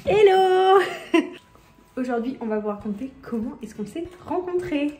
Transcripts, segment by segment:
Hello. Aujourd'hui, on va vous raconter comment est-ce qu'on s'est rencontrés.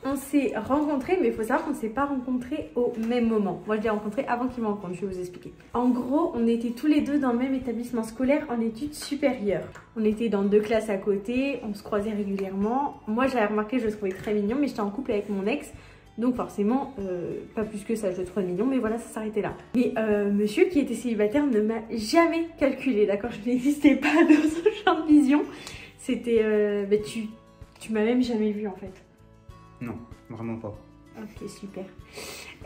On s'est rencontrés, mais il faut savoir qu'on ne s'est pas rencontrés au même moment. Moi, je l'ai rencontré avant qu'il me rencontre, je vais vous expliquer. En gros, on était tous les deux dans le même établissement scolaire en études supérieures. On était dans 2 classes à côté, on se croisait régulièrement. Moi, j'avais remarqué, je le trouvais très mignon, mais j'étais en couple avec mon ex. Donc forcément, pas plus que ça, je le trouvais mignon, mais voilà, ça s'arrêtait là. Mais monsieur qui était célibataire ne m'a jamais calculé, d'accord? Je n'existais pas dans ce champ de vision. C'était... tu m'as même jamais vu en fait. Non, vraiment pas. Ok, super.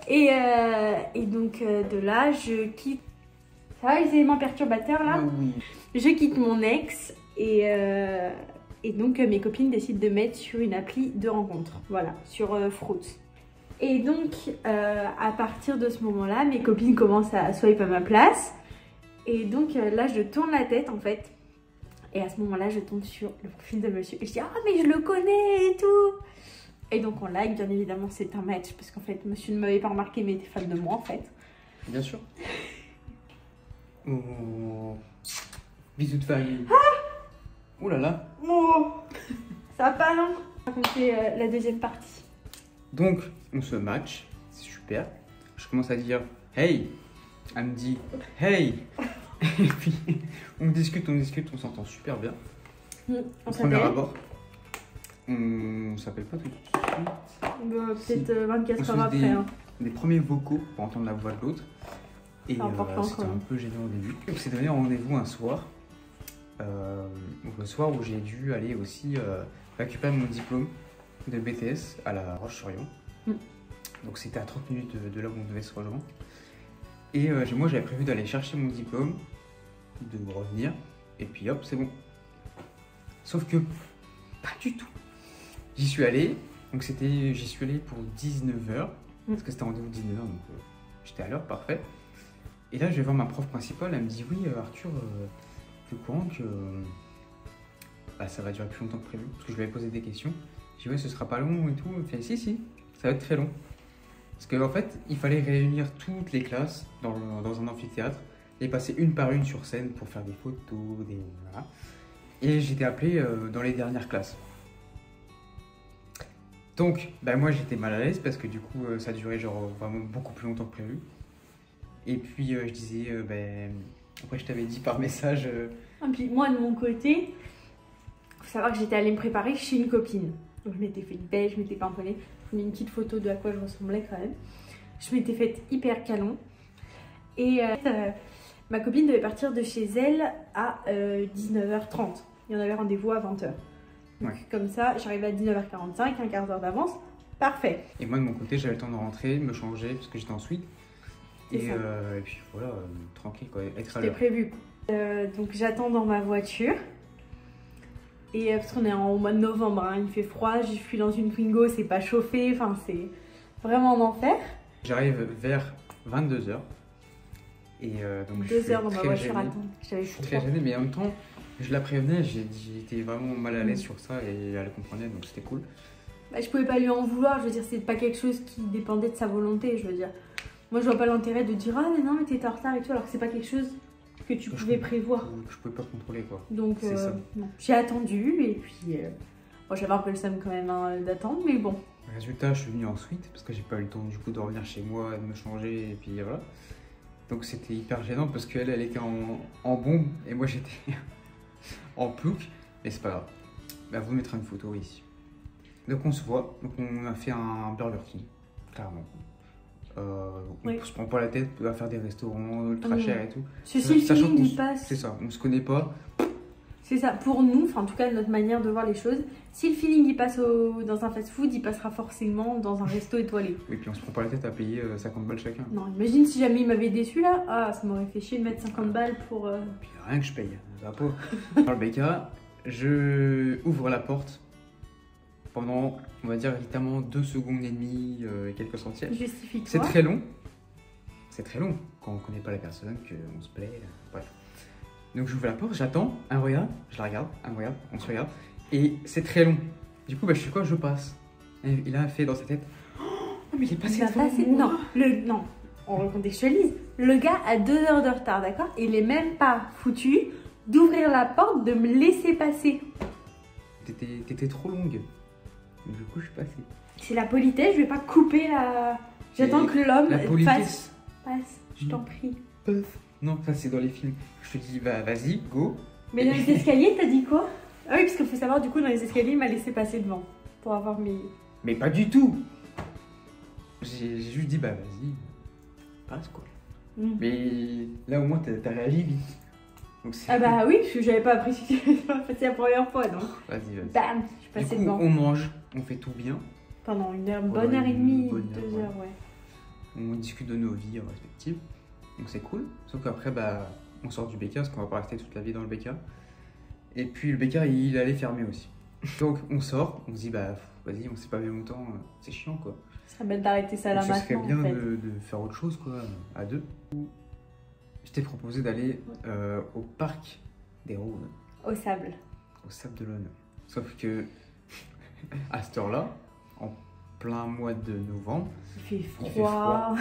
Et donc de là, je quitte... Ça va les éléments perturbateurs là? Oui. Je quitte mon ex et donc mes copines décident de mettre sur une appli de rencontre. Voilà, sur Fruits. Et donc à partir de ce moment-là, mes copines commencent à swipe à ma place. Et donc là, je tourne la tête en fait. Et à ce moment-là, je tombe sur le profil de monsieur. Et je dis, ah mais je le connais et tout. Et donc on like, bien évidemment c'est un match, parce qu'en fait monsieur ne m'avait pas remarqué mais était fan de moi en fait. Bien sûr. Oh. Bisous de famille. Ah, ouh là là. Oh, ça va pas non. On va raconter la deuxième partie. Donc on se match, c'est super. Je commence à dire hey. Elle me dit hey. Et puis on discute, on s'entend super bien. On Premier s'appelle. abord. On s'appelle pas tout de suite. Peut-être 24 heures après. Des premiers vocaux pour entendre la voix de l'autre. Et c'était un peu gênant au début. Donc c'est devenu un rendez-vous un soir. Le soir où j'ai dû aller aussi récupérer mon diplôme de BTS à La Roche-sur-Yon. Donc c'était à 30 minutes de là où on devait se rejoindre. Et moi j'avais prévu d'aller chercher mon diplôme, de revenir, et puis hop, c'est bon. Sauf que pas du tout. J'y suis allé, donc j'y suis allé pour 19h, parce que c'était rendez-vous 19h, donc j'étais à l'heure, parfait. Et là, je vais voir ma prof principale, elle me dit, oui, Arthur, tu es au courant que ça va durer plus longtemps que prévu, parce que je lui avais posé des questions. Je dis, ouais, ce sera pas long et tout. Elle me fait, si, ça va être très long. Parce qu'en fait, il fallait réunir toutes les classes dans un amphithéâtre, et passer une par une sur scène pour faire des photos, voilà. Et j'étais appelé dans les dernières classes. Donc, moi j'étais mal à l'aise parce que du coup ça durait genre vraiment beaucoup plus longtemps que prévu. Et puis je disais, après je t'avais dit par message. Et puis moi de mon côté, faut savoir que j'étais allée me préparer chez une copine. Donc je m'étais fait belle, je m'étais pimponnée. Je mets une petite photo de à quoi je ressemblais quand même. Je m'étais faite hyper canon. Et ma copine devait partir de chez elle à 19h30. Il y en avait rendez-vous à 20h. Donc, comme ça, j'arrivais à 19h45, un quart d'heure d'avance. Parfait. Et moi de mon côté, j'avais le temps de rentrer, de me changer parce que j'étais en suite. Et puis voilà, tranquille quoi, être à l'heure. C'était prévu. Donc j'attends dans ma voiture. Et parce qu'on est au mois de novembre, hein, il fait froid, je suis dans une Twingo, c'est pas chauffé, enfin c'est vraiment en enfer. J'arrive vers 22h. Et donc 2 heures dans ma voiture, gêné. attends. Je suis très gêné, mais en même temps, je la prévenais, j'étais vraiment mal à l'aise sur ça et elle comprenait, donc c'était cool. Je pouvais pas lui en vouloir, je veux dire, c'est pas quelque chose qui dépendait de sa volonté, je veux dire. Moi je vois pas l'intérêt de dire ah mais non mais t'étais en retard et tout, alors que c'est pas quelque chose que tu pouvais prévoir. Je pouvais pas contrôler quoi. Donc j'ai attendu et puis bon, j'avais un peu le seum quand même hein, d'attendre, mais bon. Résultat, je suis venu en suite parce que j'ai pas eu le temps du coup de revenir chez moi, de me changer et puis voilà. Donc c'était hyper gênant parce qu'elle était en bombe et moi j'étais en plouc, mais c'est pas grave. Vous mettrez une photo ici. Donc on se voit, donc on a fait un Burger King, clairement. On se prend pas la tête à faire des restaurants ultra chers et tout. Si le feeling y passe. C'est ça, on se connaît pas. C'est ça, pour nous, enfin en tout cas notre manière de voir les choses, si le feeling il passe dans un fast-food, il passera forcément dans un resto étoilé. Oui, puis on se prend pas la tête à payer 50 balles chacun. Non, imagine si jamais il m'avait déçu là, ça m'aurait fait chier de mettre 50 balles pour... Puis rien que je paye, ça va pas. Dans le BK, je ouvre la porte pendant, on va dire, littéralement 2 secondes et demie et quelques centièmes. Justifie-toi. C'est très long. C'est très long quand on connaît pas la personne, qu'on se plaît, bref. Donc j'ouvre la porte, j'attends, elle me regarde, je la regarde, elle me regarde, on se regarde. Et c'est très long. Du coup, je fais quoi? Je passe. Et il a fait dans sa tête, oh mais il est passé devant moi. Non, on recontextualise. Le gars a 2 heures de retard, d'accord? Il est même pas foutu d'ouvrir la porte, de me laisser passer. T'étais trop longue. Du coup, je suis passée. C'est la politesse, je vais pas couper la... J'attends que l'homme passe. Je t'en prie. Non, ça c'est dans les films. Je te dis, bah vas-y, go. Mais dans les escaliers, t'as dit quoi? Ah oui, parce qu'il faut savoir, du coup, dans les escaliers, il m'a laissé passer devant. Pour avoir mes... Mais pas du tout. J'ai juste dit, bah vas-y, passe quoi. Mais là, au moins, t'as réagi vite. Donc, ah bah oui, parce que j'avais pas apprécié la première fois, donc. Vas-y. Bam, je suis passée devant. On mange, on fait tout bien. Pendant une bonne heure et demie, 2 heures, ouais. On discute de nos vies respectives. Donc c'est cool. Sauf qu'après, bah, on sort du BK parce qu'on va pas rester toute la vie dans le BK. Et puis le BK, il allait fermer aussi. Donc on sort, on se dit, bah vas-y, on s'est pas vu longtemps, c'est chiant quoi. Ce serait bête d'arrêter ça là maintenant. Ce serait bien de faire autre chose quoi, à 2. Je t'ai proposé d'aller au parc des Roses. Au sable. Au Sable d'Olonne. Sauf que à cette heure-là, en plein mois de novembre, il fait froid.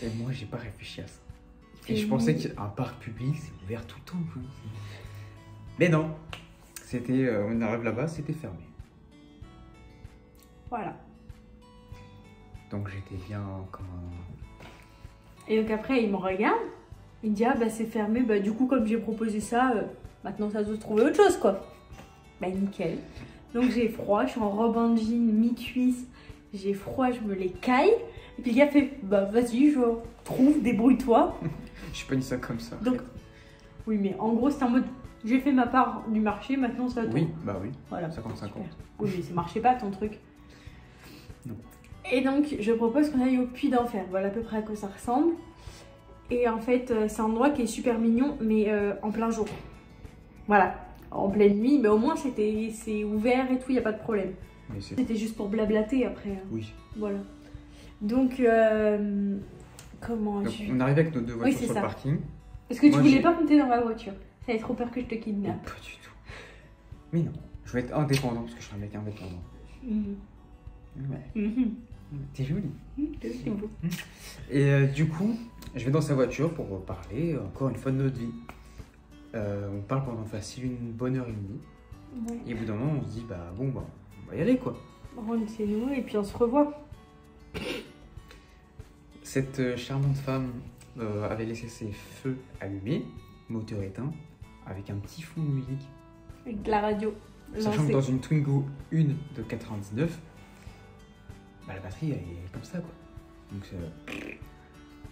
Et moi, j'ai pas réfléchi à ça. Et je pensais qu'un parc public, c'est ouvert tout le temps. Quoi. Mais non, c'était, on arrive là-bas, c'était fermé. Voilà. Donc j'étais bien comme un... Et donc après, il me regarde, il me dit, ah bah c'est fermé, bah du coup, comme j'ai proposé ça, maintenant ça doit se trouver autre chose quoi. Bah nickel. Donc j'ai froid, je suis en robe en jean, mi-cuisse, j'ai froid, je me les caille. Et puis le gars fait, bah vas-y, je trouve, débrouille-toi. Je suis pas dit ça comme ça. Donc, oui, mais en gros, c'est en mode, j'ai fait ma part du marché, maintenant c'est à toi. Oui, bah oui, voilà. 50-50. Oui, mais ça marchait pas ton truc. Non. Et donc, je propose qu'on aille au Puy d'Enfer. Voilà à peu près à quoi ça ressemble. Et en fait, c'est un endroit qui est super mignon, mais en plein jour. Voilà, en pleine nuit, mais au moins c'est ouvert et tout, il n'y a pas de problème. C'était juste pour blablater après. Oui. Voilà. Donc, comment donc, on arrivait avec nos 2 voitures sur le parking. Parce que tu voulais pas monter dans ma voiture. J'avais trop peur que je te kidnappe. Pas du tout. Mais non, je veux être indépendant parce que je suis un mec indépendant. Ouais. T'es jolie. C'est beau. Et du coup, je vais dans sa voiture pour parler encore une fois de notre vie. On parle pendant facile une bonne heure et demie. Ouais. Et au bout d'un moment, on se dit, bah bon, bah, on va y aller quoi. On rentre chez nous et puis on se revoit. Cette charmante femme avait laissé ses feux allumés, moteur éteint, avec un petit fond de musique. Avec de la radio. Sachant que dans une Twingo 1 de 99, bah, la batterie elle est comme ça quoi. Donc c'est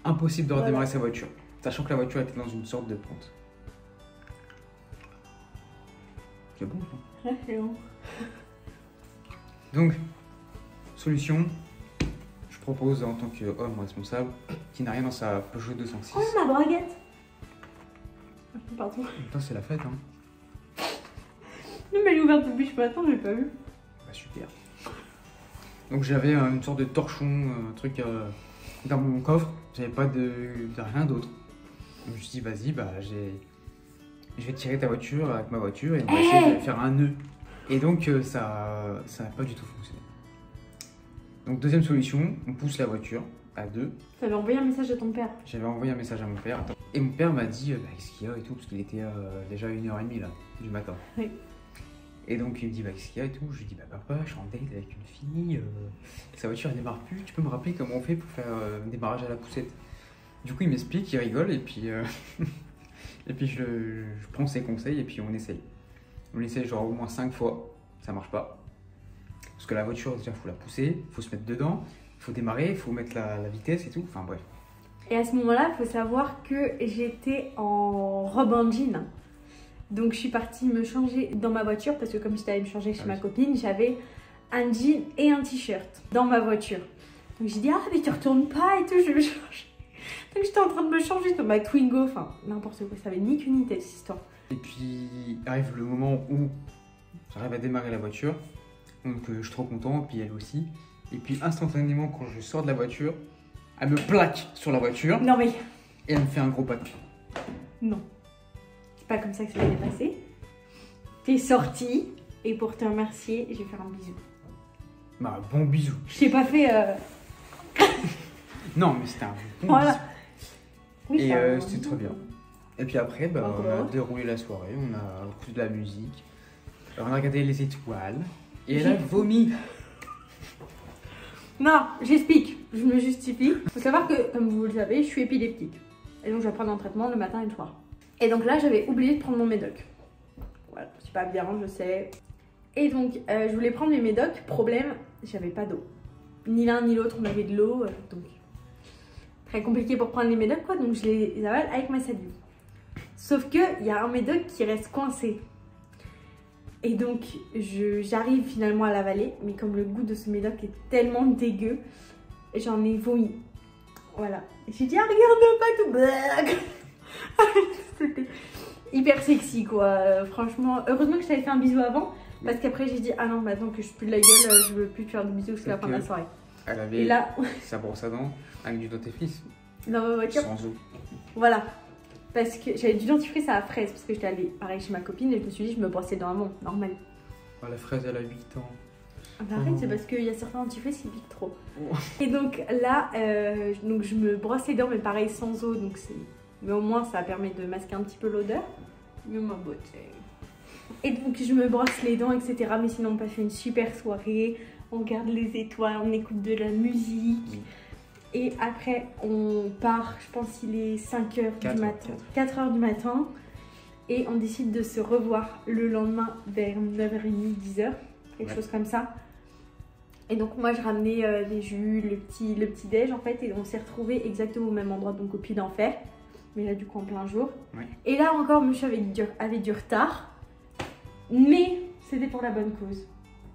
impossible de redémarrer sa voiture. Sachant que la voiture était dans une sorte de pente. C'est bon ça. Ouais, c'est bon. Donc, solution, je propose en tant qu'homme responsable qui n'a rien dans sa Peugeot 206. Oh ma braguette. Pardon. Putain, c'est la fête hein. Non mais elle est ouverte depuis ce matin, j'ai pas vu. Bah super. Donc j'avais une sorte de torchon, un truc dans mon coffre, j'avais pas de rien d'autre. Donc je me suis dit vas-y, bah je vais tirer ta voiture avec ma voiture et on va essayer de faire un nœud. Et donc ça n'a pas du tout fonctionné. Donc deuxième solution, on pousse la voiture à 2. T'avais envoyé un message à ton père? J'avais envoyé un message à mon père. Et mon père m'a dit bah, qu'est-ce qu'il y a et tout, parce qu'il était déjà 1h30 là, du matin. Oui. Et donc il me dit bah, qu'est-ce qu'il y a et tout. Je lui dis bah papa, je suis en date avec une fille, sa voiture elle démarre plus, tu peux me rappeler comment on fait pour faire un démarrage à la poussette? Du coup il m'explique, il rigole et puis, et puis je prends ses conseils et puis on essaye. On essaye genre au moins 5 fois, ça marche pas. Parce que la voiture déjà faut la pousser, faut se mettre dedans, faut démarrer, faut mettre la vitesse et tout, enfin bref. Et à ce moment-là, il faut savoir que j'étais en robe en jean. Donc je suis partie me changer dans ma voiture parce que comme j'étais allée me changer chez ma copine, j'avais un jean et un t-shirt dans ma voiture. Donc j'ai dit ah mais tu retournes pas et tout, je vais me changer. Donc j'étais en train de me changer dans ma Twingo, enfin n'importe quoi, ça avait ni queue ni tête cette histoire. Et puis arrive le moment où j'arrive à démarrer la voiture, donc je suis trop content, puis elle aussi. Et puis instantanément quand je sors de la voiture, elle me plaque sur la voiture. Non mais... Et elle me fait un gros patin. Non. C'est pas comme ça que ça s'est passé. T'es sortie et pour te remercier, je vais faire un bisou. Bah bon bisou. Je t'ai pas fait... Non, mais c'était un bon Voilà. bisou. Oui, Et c'était très bien. Et puis après, bah, on a Encore. déroulé la soirée, on a écouté de la musique, on a regardé les étoiles, et elle a vomi. Non, j'explique, je me justifie. Faut savoir que, comme vous le savez, je suis épileptique. Et donc je vais prendre un traitement le matin et le soir. Et donc là, j'avais oublié de prendre mon médoc. Voilà, c'est pas bien, je sais. Et donc, je voulais prendre mes médocs. Problème, j'avais pas d'eau. Ni l'un ni l'autre, on avait de l'eau. Donc, très compliqué pour prendre les médocs, quoi. Donc, je les avale avec ma salive. Sauf qu'il y a un médoc qui reste coincé. Et donc, j'arrive finalement à l'avaler. Mais comme le goût de ce médoc est tellement dégueu, j'en ai vomi. Voilà. J'ai dit, ah, regarde pas tout. C'était hyper sexy, quoi. Franchement, heureusement que je t'avais fait un bisou avant. Parce qu'après, j'ai dit, ah non, maintenant que je pue de la gueule, je veux plus te faire de bisous jusqu'à la fin de la soirée. Elle avait Et là, sa brosse à dents avec du dentifrice. dans ma voiture, Sans eau. voilà. Parce que j'avais du dentifrice à la fraise. Parce que j'étais allée pareil chez ma copine et je me suis dit, je me brossais dans un monde normal. Oh, la fraise, elle a 8 ans. Ah bah arrête, c'est parce qu'il y a certains dentifrices qui piquent trop. Oh. Et donc là, donc je me brosse les dents, mais pareil sans eau. Donc mais au moins, ça permet de masquer un petit peu l'odeur. Mais ma beauté. Et donc je me brosse les dents, etc. Mais sinon, on passe une super soirée. On regarde les étoiles, on écoute de la musique. Oui. Et après, on part, je pense qu'il est 5h du matin. 4h du matin. Et on décide de se revoir le lendemain vers 9h30, 10h. Quelque chose comme ça. Et donc moi, je ramenais des jus, le petit déj en fait. Et on s'est retrouvés exactement au même endroit, donc au Puy d'Enfer. Mais là, du coup, en plein jour. Ouais. Et là encore, monsieur avait du retard. Mais c'était pour la bonne cause.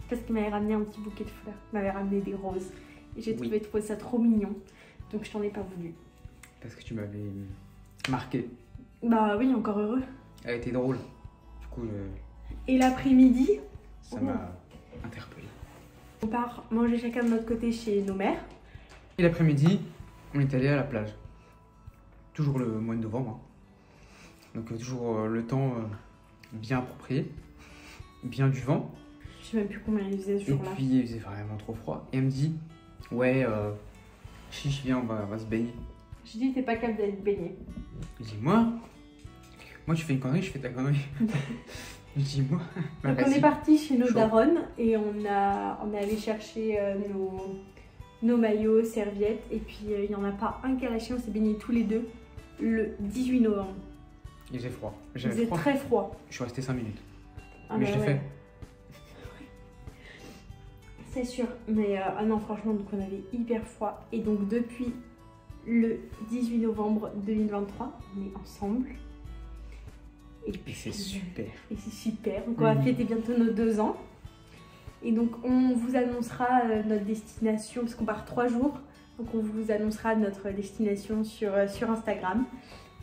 Parce qu'il m'avait ramené un petit bouquet de fleurs. Il m'avait ramené des roses. Et j'ai trouvé ça trop mignon. Donc je t'en ai pas voulu. Parce que tu m'avais marqué. Bah oui, encore heureux. Elle était drôle. Du coup, Et l'après-midi, ça m'a interpellé. on part manger chacun de notre côté chez nos mères. Et l'après-midi, on est allé à la plage. Toujours le mois de novembre. Hein. Donc toujours le temps bien approprié. Bien du vent. Je sais même plus combien il faisait ce Et jour-là. puis il faisait vraiment trop froid. Et elle me dit, ouais, chiche, viens, on va se baigner. J'ai dit, t'es pas capable d'aller te baigner. Je dis, moi, tu fais une connerie, je fais ta connerie. Je dis, moi, bah, Donc on vas-y. est parti chez nos Chaud. daronnes et on est allé chercher nos maillots, serviettes. Et puis il n'y en a pas un qui a lâché, on s'est baignés tous les deux le 18 novembre. Il faisait froid. Il J'avais faisait froid. très froid. Je suis resté 5 minutes. Ah Mais bah je l'ai ouais. fait. C'est sûr, mais ah non, franchement, donc on avait hyper froid. Et donc depuis le 18 novembre 2023, on est ensemble. Et c'est super. Et c'est super. Donc on va fêter bientôt nos 2 ans. Et donc on vous annoncera notre destination, parce qu'on part 3 jours. Donc on vous annoncera notre destination sur Instagram.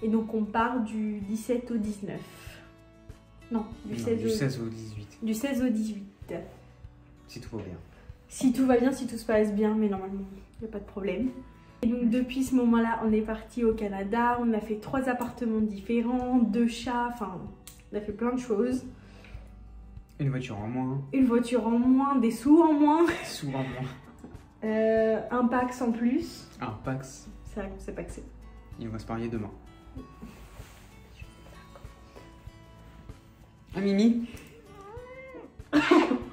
Et donc on part du 17 au 19. Non, du 16 au 18. Du 16 au 18. Si tout va bien. Si tout va bien, si tout se passe bien, mais normalement, il n'y a pas de problème. Et donc depuis ce moment-là, on est parti au Canada, on a fait 3 appartements différents, 2 chats, enfin, on a fait plein de choses. Une voiture en moins. Une voiture en moins, des sous en moins, Souvent en moins. un Pax en plus. Un Pax. C'est vrai qu'on sait pas que c'est. Et on va se marier demain. Ah, Mimi.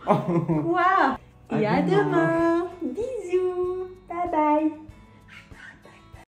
Quoi? Et À à demain. demain. Bisous. Bye bye.